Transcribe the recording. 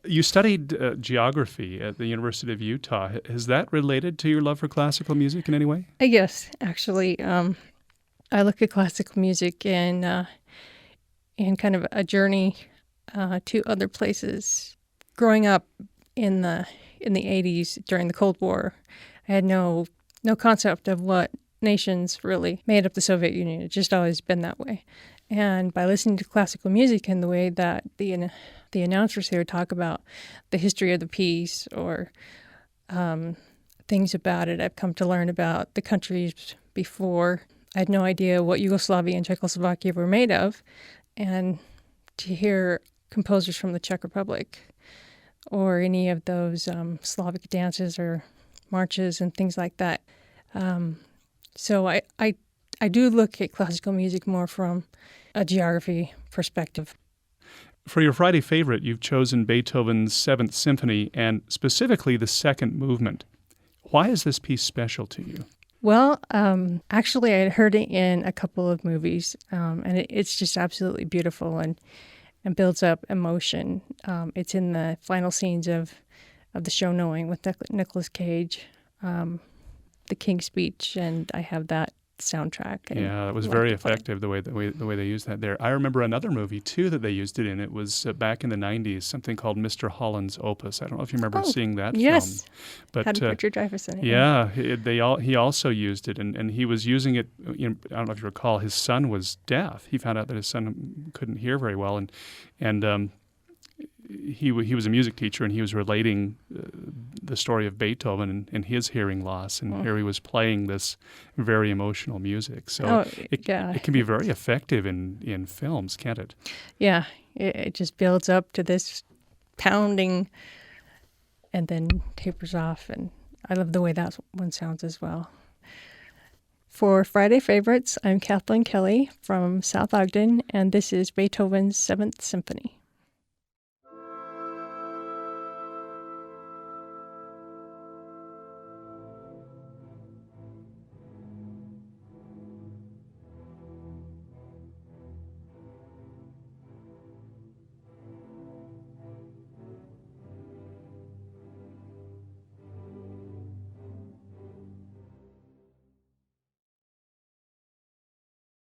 You studied geography at the University of Utah. Has that related to your love for classical music in any way? Yes, actually. I look at classical music in kind of a journey to other places. Growing up in the 80s during the Cold War, I had no concept of what nations really made up the Soviet Union. It's just always been that way. And by listening to classical music and the way that the announcers here talk about the history of the piece or things about it, I've come to learn about the countries before. I had no idea what Yugoslavia and Czechoslovakia were made of. And to hear composers from the Czech Republic or any of those Slavic dances or marches and things like that. So I do look at classical music more from a geography perspective. For your Friday favorite, you've chosen Beethoven's Seventh Symphony and specifically the second movement. Why is this piece special to you? Well, actually, I had heard it in a couple of movies, and it's just absolutely beautiful and builds up emotion. It's in the final scenes of the show Knowing with Nicolas Cage, the King's Speech, and I have that soundtrack. Yeah, it was very effective the way they used that there. I remember another movie too that they used it in. It was back in the 90s, something called Mr. Holland's Opus. I don't know if you remember seeing that yes. film. But had Richard Dreyfuss in it. Yeah, he also used it, and he was using it. I don't know if you recall, his son was deaf. He found out that his son couldn't hear very well, and he was a music teacher, and he was relating the story of Beethoven and his hearing loss, and here he was playing this very emotional music. So it can be very effective in films, can't it? Yeah, it just builds up to this pounding and then tapers off, and I love the way that one sounds as well. For Friday Favorites, I'm Kathleen Kelly from South Ogden, and this is Beethoven's Seventh Symphony.